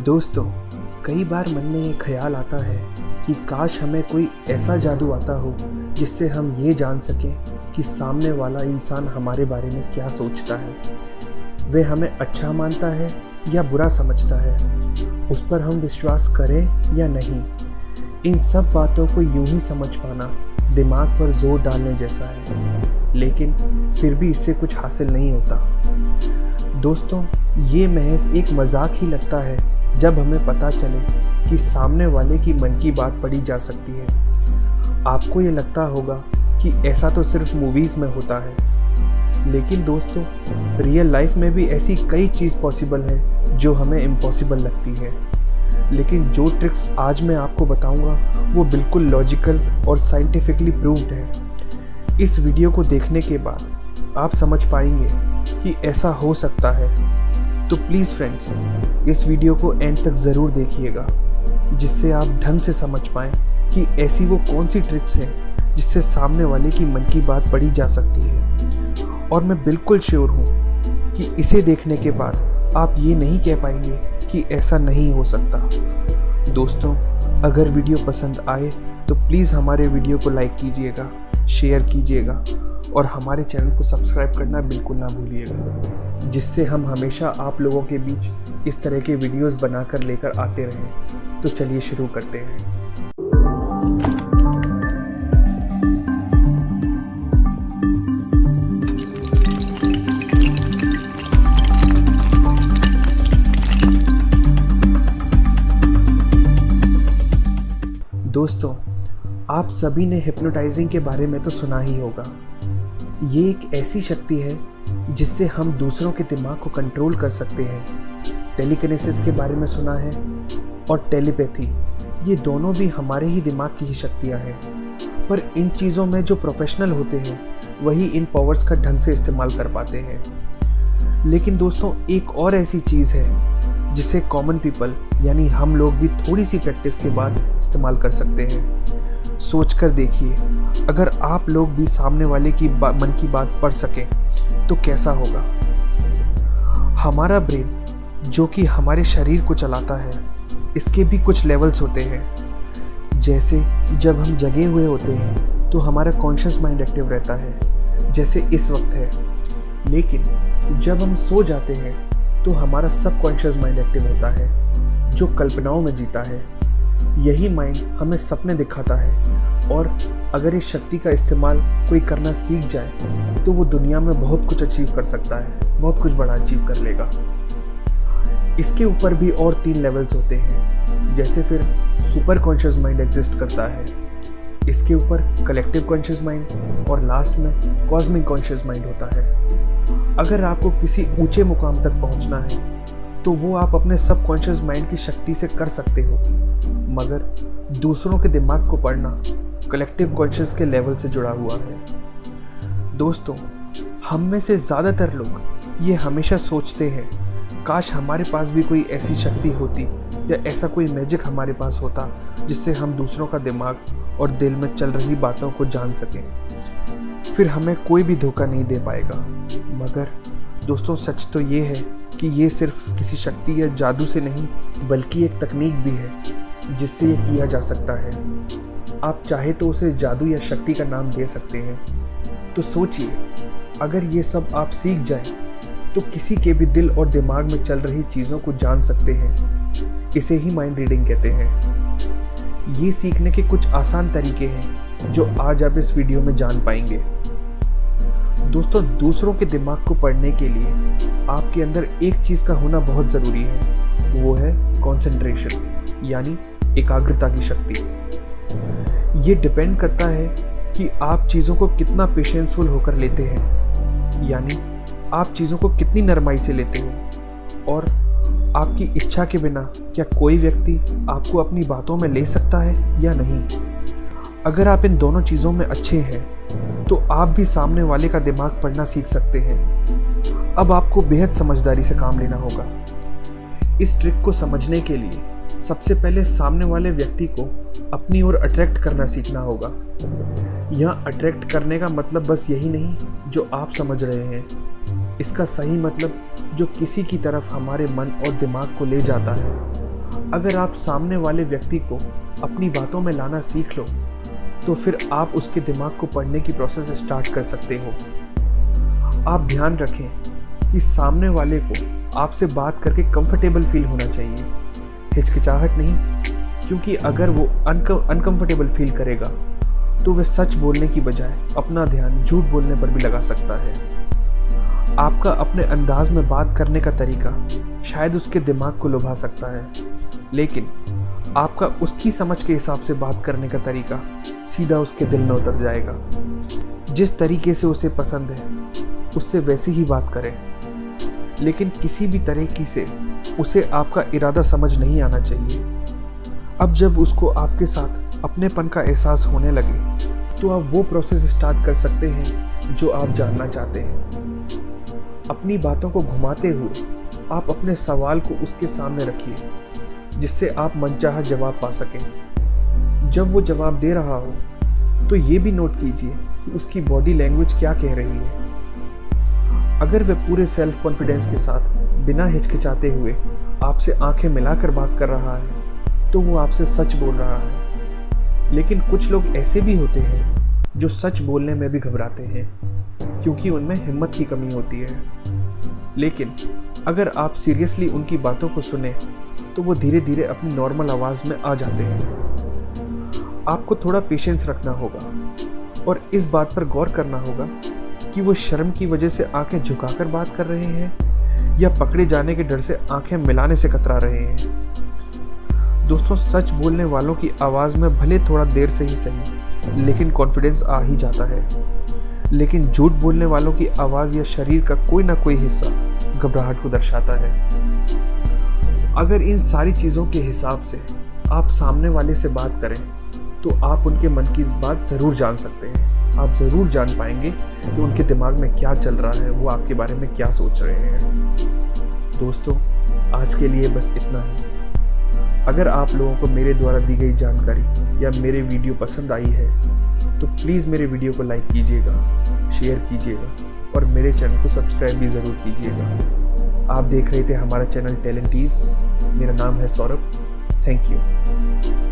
दोस्तों, कई बार मन में ये ख्याल आता है कि काश हमें कोई ऐसा जादू आता हो जिससे हम ये जान सकें कि सामने वाला इंसान हमारे बारे में क्या सोचता है, वे हमें अच्छा मानता है या बुरा समझता है, उस पर हम विश्वास करें या नहीं। इन सब बातों को यूं ही समझ पाना दिमाग पर जोर डालने जैसा है, लेकिन फिर भी इससे कुछ हासिल नहीं होता। दोस्तों, ये महज एक मजाक ही लगता है जब हमें पता चले कि सामने वाले की मन की बात पढ़ी जा सकती है। आपको ये लगता होगा कि ऐसा तो सिर्फ मूवीज़ में होता है, लेकिन दोस्तों रियल लाइफ में भी ऐसी कई चीज़ पॉसिबल है जो हमें इम्पॉसिबल लगती है। लेकिन जो ट्रिक्स आज मैं आपको बताऊंगा वो बिल्कुल लॉजिकल और साइंटिफिकली प्रूव्ड है। इस वीडियो को देखने के बाद आप समझ पाएंगे कि ऐसा हो सकता है। तो प्लीज़ फ्रेंड्स, इस वीडियो को एंड तक ज़रूर देखिएगा, जिससे आप ढंग से समझ पाएँ कि ऐसी वो कौन सी ट्रिक्स हैं जिससे सामने वाले की मन की बात पढ़ी जा सकती है। और मैं बिल्कुल श्योर हूँ कि इसे देखने के बाद आप ये नहीं कह पाएंगे कि ऐसा नहीं हो सकता। दोस्तों, अगर वीडियो पसंद आए तो प्लीज़ हमारे वीडियो को लाइक कीजिएगा, शेयर कीजिएगा और हमारे चैनल को सब्सक्राइब करना बिल्कुल ना भूलिएगा, जिससे हम हमेशा आप लोगों के बीच इस तरह के वीडियोस बनाकर लेकर आते रहें। तो चलिए शुरू करते हैं। दोस्तों, आप सभी ने हिप्नोटाइजिंग के बारे में तो सुना ही होगा। ये एक ऐसी शक्ति है जिससे हम दूसरों के दिमाग को कंट्रोल कर सकते हैं। टेलीकिनेसिस के बारे में सुना है और टेलीपैथी, ये दोनों भी हमारे ही दिमाग की ही शक्तियाँ हैं। पर इन चीज़ों में जो प्रोफेशनल होते हैं वही इन पावर्स का ढंग से इस्तेमाल कर पाते हैं। लेकिन दोस्तों, एक और ऐसी चीज़ है जिसे कॉमन पीपल यानी हम लोग भी थोड़ी सी प्रैक्टिस के बाद इस्तेमाल कर सकते हैं। सोच कर देखिए, अगर आप लोग भी सामने वाले की मन की बात पढ़ सकें तो कैसा होगा। हमारा ब्रेन, जो कि हमारे शरीर को चलाता है, इसके भी कुछ लेवल्स होते हैं। जैसे जब हम जगे हुए होते हैं तो हमारा कॉन्शियस माइंड एक्टिव रहता है, जैसे इस वक्त है। लेकिन जब हम सो जाते हैं तो हमारा सबकॉन्शियस माइंड एक्टिव होता है, जो कल्पनाओं में जीता है। यही माइंड हमें सपने दिखाता है, और अगर इस शक्ति का इस्तेमाल कोई करना सीख जाए तो वो दुनिया में बहुत कुछ अचीव कर सकता है, बहुत कुछ बड़ा अचीव कर लेगा। इसके ऊपर भी और 3 लेवल्स होते हैं। जैसे फिर सुपर कॉन्शियस माइंड एग्जिस्ट करता है, इसके ऊपर कलेक्टिव कॉन्शियस माइंड और लास्ट में कॉस्मिक कॉन्शियस माइंड होता है। अगर आपको किसी ऊंचे मुकाम तक पहुंचना है तो वो आप अपने सबकॉन्शियस माइंड की शक्ति से कर सकते हो, मगर दूसरों के दिमाग को पढ़ना कलेक्टिव कॉन्शियस के लेवल से जुड़ा हुआ है। दोस्तों, हम में से ज़्यादातर लोग ये हमेशा सोचते हैं, काश हमारे पास भी कोई ऐसी शक्ति होती या ऐसा कोई मैजिक हमारे पास होता जिससे हम दूसरों का दिमाग और दिल में चल रही बातों को जान सकें। फिर हमें कोई भी धोखा नहीं दे पाएगा। मगर दोस्तों, सच तो ये है कि ये सिर्फ किसी शक्ति या जादू से नहीं, बल्कि एक तकनीक भी है जिससे ये किया जा सकता है। आप चाहे तो उसे जादू या शक्ति का नाम दे सकते हैं। तो सोचिए, अगर ये सब आप सीख जाएं तो किसी के भी दिल और दिमाग में चल रही चीज़ों को जान सकते हैं। इसे ही माइंड रीडिंग कहते हैं। ये सीखने के कुछ आसान तरीके हैं जो आज आप इस वीडियो में जान पाएंगे। दोस्तों, दूसरों के दिमाग को पढ़ने के लिए आपके अंदर एक चीज़ का होना बहुत ज़रूरी है, वो है कंसंट्रेशन यानी एकाग्रता की शक्ति। ये डिपेंड करता है कि आप चीज़ों को कितना पेशेंसफुल होकर लेते हैं, यानी आप चीज़ों को कितनी नरमाई से लेते हैं, और आपकी इच्छा के बिना क्या कोई व्यक्ति आपको अपनी बातों में ले सकता है या नहीं। अगर आप इन दोनों चीज़ों में अच्छे हैं तो आप भी सामने वाले का दिमाग पढ़ना सीख सकते हैं। अब आपको बेहद समझदारी से काम लेना होगा। इस ट्रिक को समझने के लिए सबसे पहले सामने वाले व्यक्ति को अपनी ओर अट्रैक्ट करना सीखना होगा। यहाँ अट्रैक्ट करने का मतलब बस यही नहीं जो आप समझ रहे हैं, इसका सही मतलब जो किसी की तरफ हमारे मन और दिमाग को ले जाता है। अगर आप सामने वाले व्यक्ति को अपनी बातों में लाना सीख लो तो फिर आप उसके दिमाग को पढ़ने की प्रोसेस स्टार्ट कर सकते हो। आप ध्यान रखें कि सामने वाले को आपसे बात करके कंफर्टेबल फील होना चाहिए, हिचकिचाहट नहीं, क्योंकि अगर वो अनकंफर्टेबल फील करेगा तो वह सच बोलने की बजाय अपना ध्यान झूठ बोलने पर भी लगा सकता है। आपका अपने अंदाज में बात करने का तरीका शायद उसके दिमाग को लुभा सकता है, लेकिन आपका उसकी समझ के हिसाब से बात करने का तरीका सीधा उसके दिल में उतर जाएगा। जिस तरीके से उसे पसंद है उससे वैसी ही बात करें, लेकिन किसी भी तरीके से उसे आपका इरादा समझ नहीं आना चाहिए। अब जब उसको आपके साथ अपनेपन का एहसास होने लगे तो आप वो प्रोसेस स्टार्ट कर सकते हैं जो आप जानना चाहते हैं। अपनी बातों को घुमाते हुए आप अपने सवाल को उसके सामने रखिए, जिससे आप मनचाहा जवाब पा सकें। जब वो जवाब दे रहा हो तो ये भी नोट कीजिए कि उसकी बॉडी लैंग्वेज क्या कह रही है। अगर वह पूरे सेल्फ कॉन्फिडेंस के साथ बिना हिचकिचाते हुए आपसे आंखें मिलाकर बात कर रहा है तो वो आपसे सच बोल रहा है। लेकिन कुछ लोग ऐसे भी होते हैं जो सच बोलने में भी घबराते हैं क्योंकि उनमें हिम्मत की कमी होती है। लेकिन अगर आप सीरियसली उनकी बातों को सुने तो वो धीरे धीरे अपनी नॉर्मल आवाज़ में आ जाते हैं। आपको थोड़ा पेशेंस रखना होगा और इस बात पर गौर करना होगा कि वो शर्म की वजह से आंखें झुकाकर बात कर रहे हैं या पकड़े जाने के डर से आंखें मिलाने से कतरा रहे हैं। दोस्तों, सच बोलने वालों की आवाज़ में भले थोड़ा देर से ही सही लेकिन कॉन्फिडेंस आ ही जाता है, लेकिन झूठ बोलने वालों की आवाज़ या शरीर का कोई ना कोई हिस्सा घबराहट को दर्शाता है। अगर इन सारी चीज़ों के हिसाब से आप सामने वाले से बात करें तो आप उनके मन की बात ज़रूर जान सकते हैं। आप ज़रूर जान पाएंगे कि उनके दिमाग में क्या चल रहा है, वो आपके बारे में क्या सोच रहे हैं। दोस्तों, आज के लिए बस इतना ही। अगर आप लोगों को मेरे द्वारा दी गई जानकारी या मेरे वीडियो पसंद आई है तो प्लीज़ मेरे वीडियो को लाइक कीजिएगा, शेयर कीजिएगा और मेरे चैनल को सब्सक्राइब भी ज़रूर कीजिएगा। आप देख रहे थे हमारा चैनल टैलेंटीज़। मेरा नाम है सौरभ। Thank you.